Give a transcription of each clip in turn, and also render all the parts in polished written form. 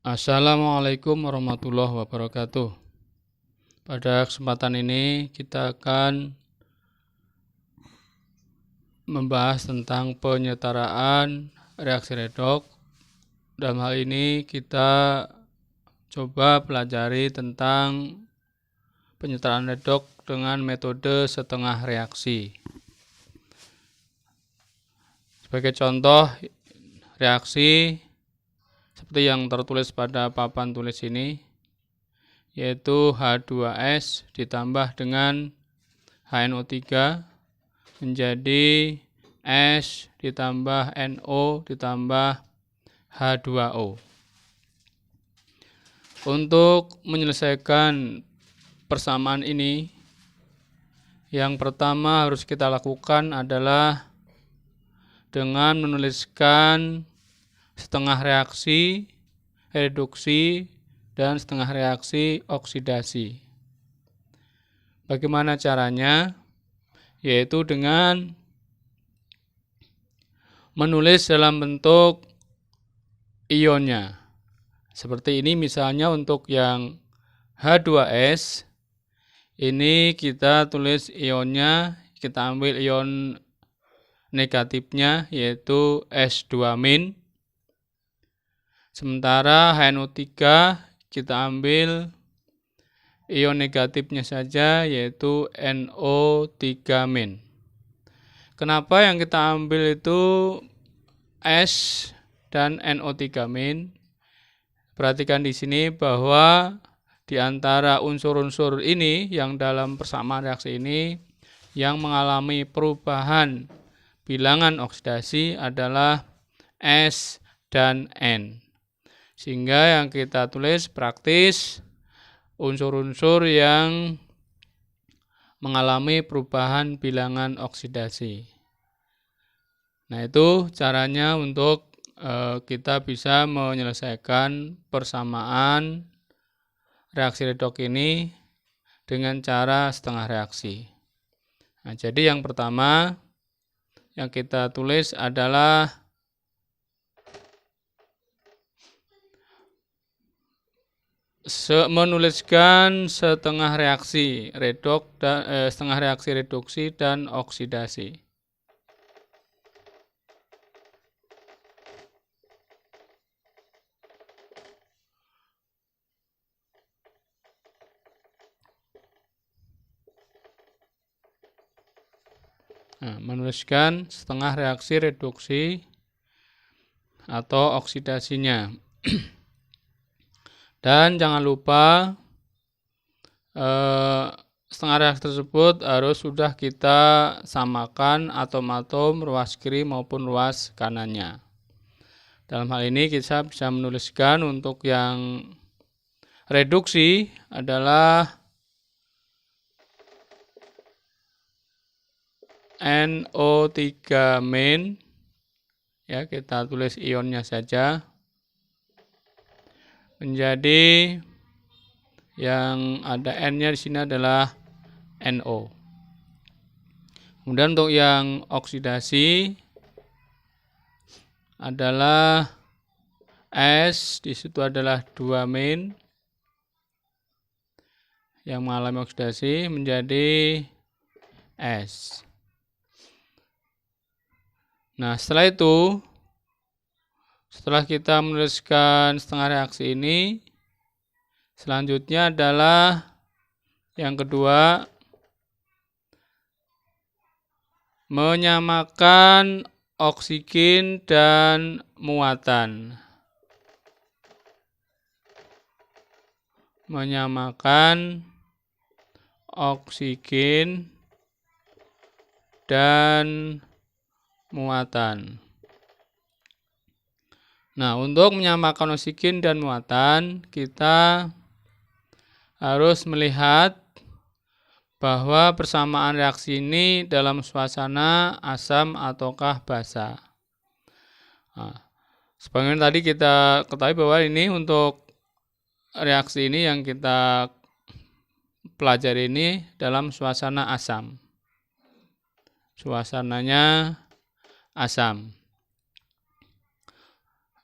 Assalamualaikum warahmatullahi wabarakatuh. Pada kesempatan ini kita akan membahas tentang penyetaraan reaksi redoks. Dalam hal ini kita coba pelajari tentang penyetaraan redoks dengan metode setengah reaksi. Sebagai contoh reaksi seperti yang tertulis pada papan tulis ini, yaitu H2S ditambah dengan HNO3 menjadi S ditambah NO ditambah H2O. Untuk menyelesaikan persamaan ini, yang pertama harus kita lakukan adalah dengan menuliskan setengah reaksi reduksi dan setengah reaksi oksidasi. Bagaimana caranya? Yaitu dengan menulis dalam bentuk ionnya. Seperti ini misalnya untuk yang H2S, ini kita tulis ionnya, kita ambil ion negatifnya yaitu S2-. Sementara HNO3 kita ambil ion negatifnya saja yaitu NO3-. Kenapa yang kita ambil itu S dan NO3-? Perhatikan di sini bahwa di antara unsur-unsur ini yang dalam persamaan reaksi ini yang mengalami perubahan bilangan oksidasi adalah S dan N. Sehingga yang kita tulis praktis unsur-unsur yang mengalami perubahan bilangan oksidasi. Nah, itu caranya untuk kita bisa menyelesaikan persamaan reaksi redoks ini dengan cara setengah reaksi. Nah, jadi yang pertama yang kita tulis adalah menuliskan setengah reaksi reduksi dan oksidasi. Nah, menuliskan setengah reaksi reduksi atau oksidasinya. Dan jangan lupa setengah reaksi tersebut harus sudah kita samakan atom-atom ruas kiri maupun ruas kanannya. Dalam hal ini kita bisa menuliskan untuk yang reduksi adalah NO3-. Ya, kita tulis ionnya saja. Menjadi yang ada N-nya di sini adalah NO. Kemudian untuk yang oksidasi adalah S, di situ adalah 2- yang mengalami oksidasi menjadi S. Nah, setelah itu, setelah kita menuliskan setengah reaksi ini, selanjutnya adalah yang kedua, menyamakan oksigen dan muatan. Menyamakan oksigen dan muatan. Nah, untuk menyamakan oksigen dan muatan, kita harus melihat bahwa persamaan reaksi ini dalam suasana asam ataukah basa. Nah, sebagaimana tadi kita ketahui bahwa ini untuk reaksi ini yang kita pelajari ini dalam suasana asam. Suasananya asam.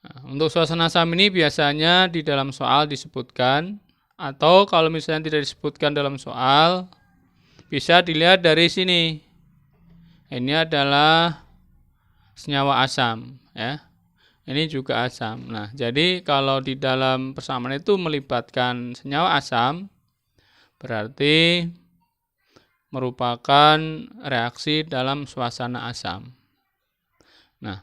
Nah, untuk suasana asam ini biasanya di dalam soal disebutkan, atau kalau misalnya tidak disebutkan dalam soal, bisa dilihat dari sini. Ini adalah senyawa asam, ya. Ini juga asam. Nah, jadi kalau di dalam persamaan itu melibatkan senyawa asam, berarti merupakan reaksi dalam suasana asam. Nah,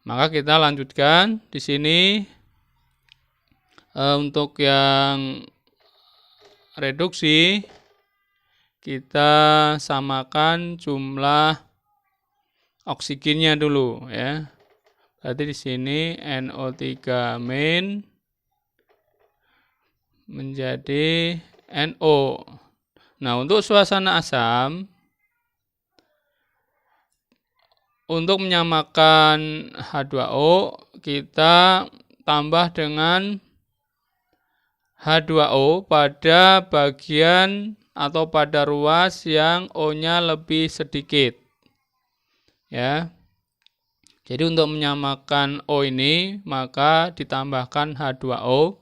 maka kita lanjutkan di sini untuk yang reduksi kita samakan jumlah oksigennya dulu, ya. Berarti di sini NO3 min menjadi NO. Nah, untuk suasana asam, untuk menyamakan H2O, kita tambah dengan H2O pada bagian atau pada ruas yang O-nya lebih sedikit. Ya. Jadi untuk menyamakan O ini, maka ditambahkan H2O.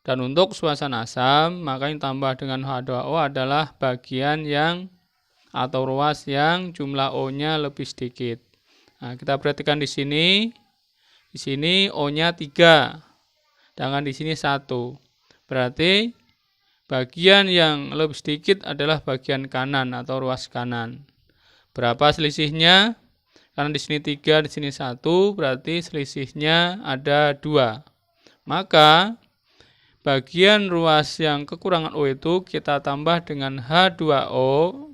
Dan untuk suasana asam, maka yang tambah dengan H2O adalah bagian yang atau ruas yang jumlah O-nya lebih sedikit. Nah, kita perhatikan di sini. Di sini O-nya 3. Sedangkan di sini 1. Berarti bagian yang lebih sedikit adalah bagian kanan atau ruas kanan. Berapa selisihnya? Karena di sini 3, di sini 1, berarti selisihnya ada 2. Maka bagian ruas yang kekurangan O itu kita tambah dengan H2O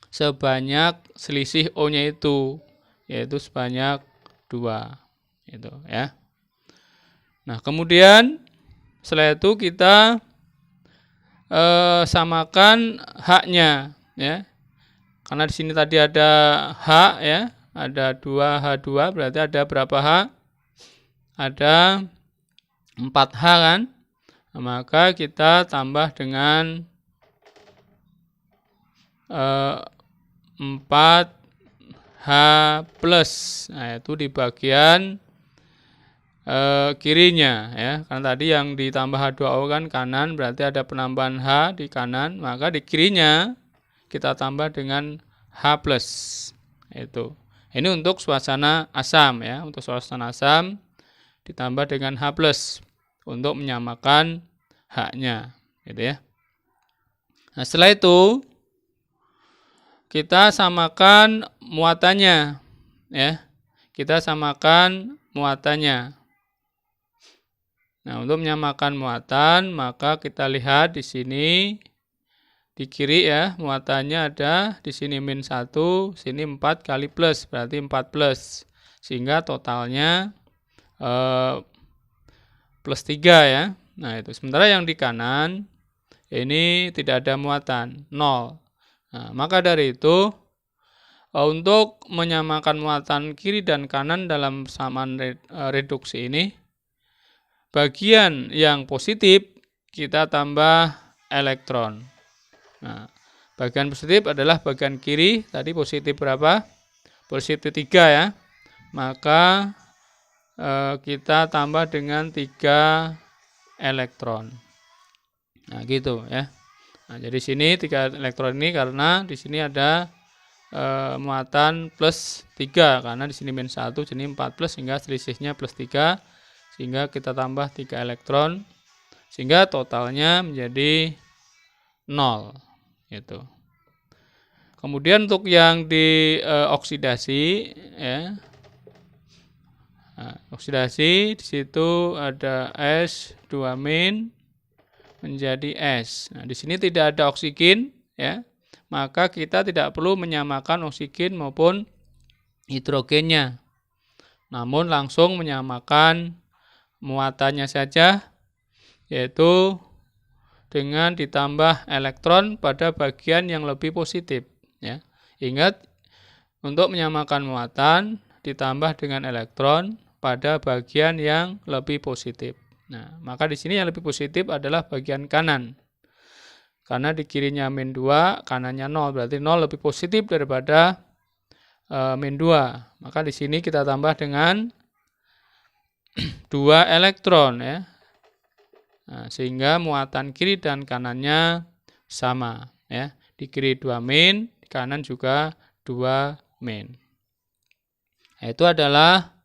sebanyak selisih O-nya itu, yaitu sebanyak 2. Itu, ya. Nah, kemudian setelah itu kita samakan H-nya, ya. Karena di sini tadi ada H, ya, ada 2H2, berarti ada berapa H? Ada 4H kan? Nah, maka kita tambah dengan 4H plus. Nah, itu di bagian kirinya, ya. Karena tadi yang ditambah H2O kan kanan, berarti ada penambahan H di kanan, maka di kirinya kita tambah dengan H plus. Itu. Ini untuk suasana asam, ya. Untuk suasana asam ditambah dengan H plus untuk menyamakan H-nya, gitu, ya. Nah, setelah itu kita samakan muatannya, ya. Kita samakan muatannya. Nah, untuk menyamakan muatan, maka kita lihat di sini di kiri, ya, muatannya ada di sini min 1, sini 4 kali plus, berarti 4 plus. Sehingga totalnya plus 3, ya. Nah, itu. Sementara yang di kanan ini tidak ada muatan, 0. Nah, maka dari itu untuk menyamakan muatan kiri dan kanan dalam persamaan reduksi ini, bagian yang positif kita tambah elektron. Nah, bagian positif adalah bagian kiri, tadi positif berapa? Positif 3, ya. Maka kita tambah dengan 3 elektron. Nah, gitu, ya. Nah, jadi sini 3 elektron ini karena di sini ada muatan plus 3, karena di sini min 1, jadi 4 plus, sehingga selisihnya plus 3, sehingga kita tambah 3 elektron, sehingga totalnya menjadi 0. Gitu. Kemudian untuk yang di oksidasi, ya. Nah, oksidasi di situ ada S2- menjadi S. Nah, di sini tidak ada oksigen, ya. Maka kita tidak perlu menyamakan oksigen maupun hidrogennya. Namun langsung menyamakan muatannya saja, yaitu dengan ditambah elektron pada bagian yang lebih positif, ya. Ingat, untuk menyamakan muatan ditambah dengan elektron pada bagian yang lebih positif. Nah, maka di sini yang lebih positif adalah bagian kanan. Karena di kirinya min 2, kanannya 0, berarti 0 lebih positif daripada min 2. Maka di sini kita tambah dengan 2 elektron ya. Nah, sehingga muatan kiri dan kanannya sama ya. Di kiri 2 min, di kanan juga 2 min. Nah, itu adalah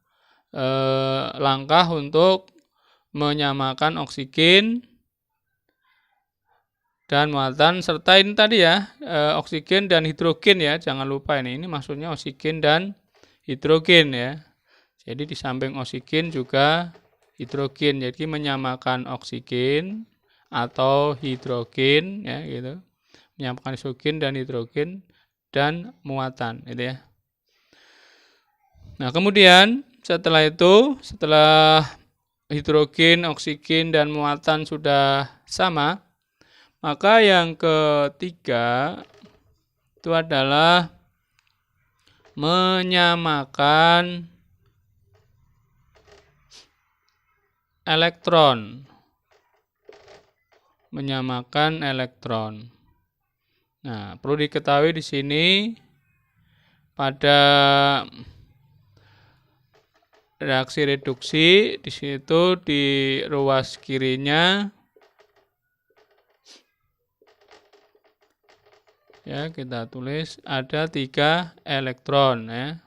langkah untuk menyamakan oksigen dan muatan serta ini tadi ya, oksigen dan hidrogen ya. Jangan lupa ini maksudnya oksigen dan hidrogen ya. Jadi di samping oksigen juga hidrogen, jadi menyamakan oksigen atau hidrogen ya gitu, menyamakan oksigen dan hidrogen dan muatan gitu ya. Nah kemudian setelah hidrogen, oksigen dan muatan sudah sama, maka yang ketiga itu adalah menyamakan elektron. Nah, perlu diketahui di sini pada reaksi reduksi di situ di ruas kirinya ya kita tulis ada 3 elektron ya.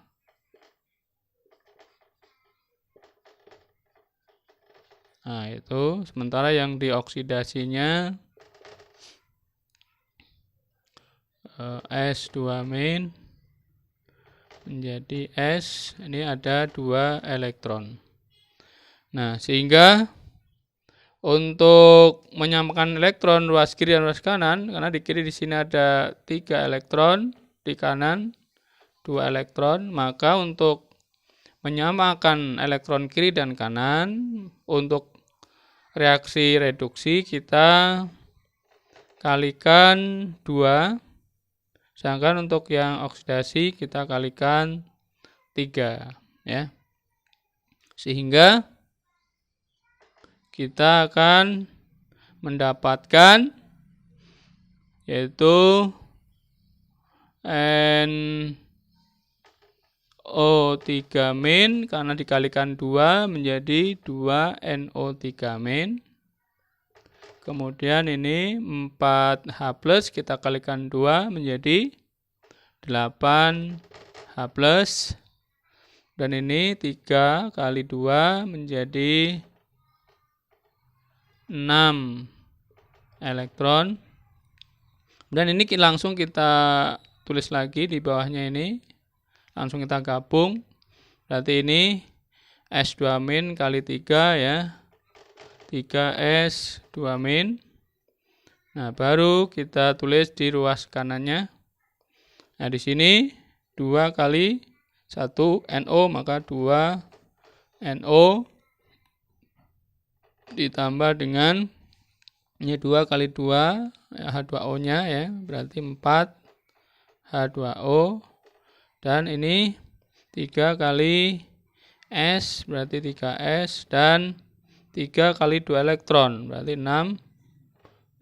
Nah, itu sementara yang dioksidasinya S2- menjadi S, ini ada 2 elektron. Nah, sehingga untuk menyamakan elektron ruas kiri dan ruas kanan, karena di kiri di sini ada 3 elektron, di kanan 2 elektron, maka untuk menyamakan elektron kiri dan kanan, untuk reaksi reduksi kita kalikan 2, sedangkan untuk yang oksidasi kita kalikan 3 ya. Sehingga kita akan mendapatkan yaitu NO3- karena dikalikan 2 menjadi 2 NO3-. Kemudian ini 4H+, kita kalikan 2 menjadi 8H+. Dan ini 3 kali 2 menjadi 6 elektron. Dan ini langsung kita tulis lagi di bawahnya ini. Langsung kita gabung. Berarti ini S2- kali 3 ya. 3S2-. Nah, baru kita tulis di ruas kanannya. Nah, di sini 2 kali 1 NO, maka 2 NO ditambah dengan ini 2 kali 2 H2O-nya ya, berarti 4 H2O. Dan ini 3 kali S, berarti 3S. Dan 3 kali 2 elektron, berarti 6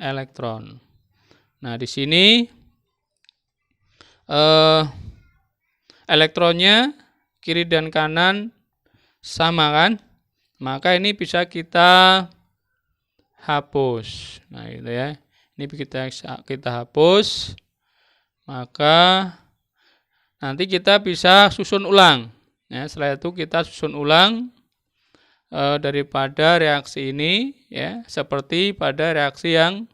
elektron. Nah, di sini elektronnya kiri dan kanan sama kan? Maka ini bisa kita hapus. Nah, gitu ya. Ini kita hapus. Maka nanti kita bisa susun ulang. Ya, setelah itu kita susun ulang daripada reaksi ini ya, seperti pada reaksi yang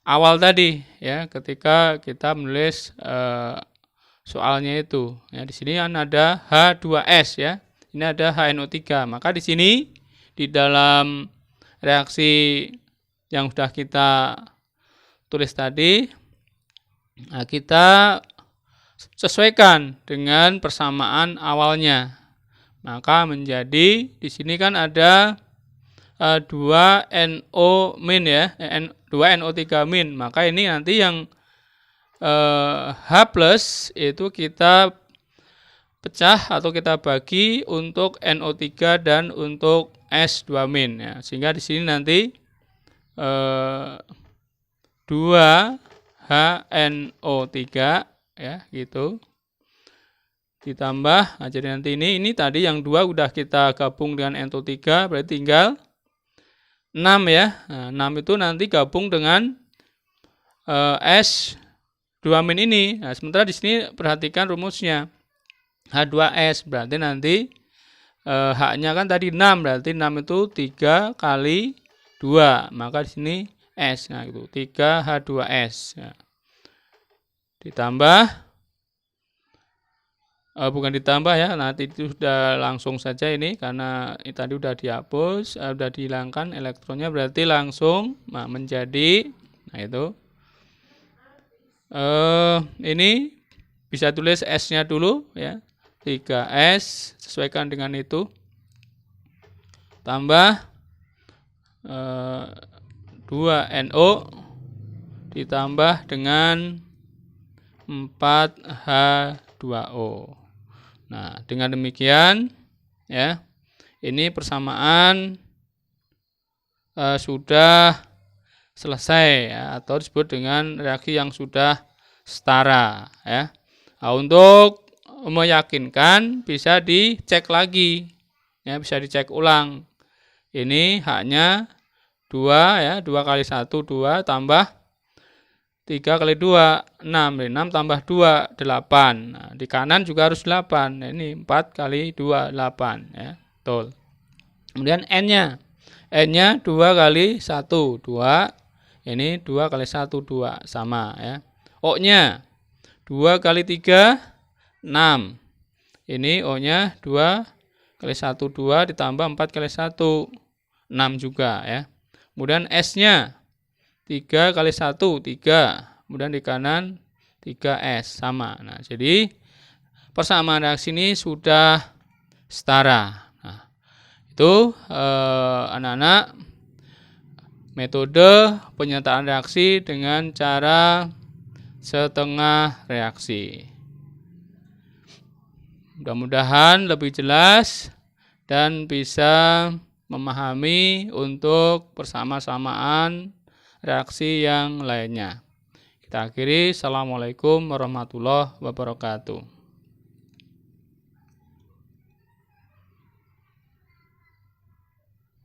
awal tadi ya, ketika kita menulis soalnya itu. Ya, di sini kan ada H2S ya. Ini ada HNO3. Maka di sini di dalam reaksi yang sudah kita tulis tadi, nah, kita sesuaikan dengan persamaan awalnya. Maka menjadi di sini kan ada 2 NO- ya, 2 NO3-. Maka ini nanti yang H+ itu kita pecah atau kita bagi untuk NO3 dan untuk S2- ya. Sehingga di sini nanti 2 HNO3 ya gitu. ditambah, nah jadi nanti ini tadi yang 2 udah kita gabung dengan NO3, berarti tinggal 6 ya. Nah, 6 itu nanti gabung dengan S2- ini. Nah, sementara di sini perhatikan rumusnya. H2S berarti nanti H-nya kan tadi 6, berarti 6 itu 3 kali 2, maka di sini S. Nah, itu 3H2S. Nah, ditambah, bukan ditambah ya, nanti itu sudah langsung saja ini, karena ini tadi udah dihapus, udah dihilangkan elektronnya, berarti langsung menjadi, nah itu, ini bisa tulis S-nya dulu ya, 3S, sesuaikan dengan itu, tambah 2NO ditambah dengan 4H2O. Nah, dengan demikian ya, ini persamaan sudah selesai ya, atau disebut dengan reaksi yang sudah setara ya. Nah, untuk meyakinkan bisa dicek lagi ya, bisa dicek ulang. Ini H-nya 2 ya, 2 kali 1 2 tambah 3 kali 2 6, 6 tambah 2 8. Nah, di kanan juga harus 8. Nah, ini 4 kali 2 8 ya. Betul. Kemudian N-nya. N-nya 2 kali 1 2. Ini 2 kali 1 2 sama ya. O-nya 2 kali 3 6. Ini O-nya 2 kali 1 2 ditambah 4 kali 1 6 juga ya. Kemudian S-nya 3 kali 1 3. Kemudian di kanan 3S sama. Nah, jadi persamaan reaksi ini sudah setara. Nah, itu anak-anak metode penyertaan reaksi dengan cara setengah reaksi. Mudah-mudahan lebih jelas dan bisa memahami untuk persama-samaan reaksi yang lainnya. Kita akhiri. Assalamualaikum warahmatullahi wabarakatuh.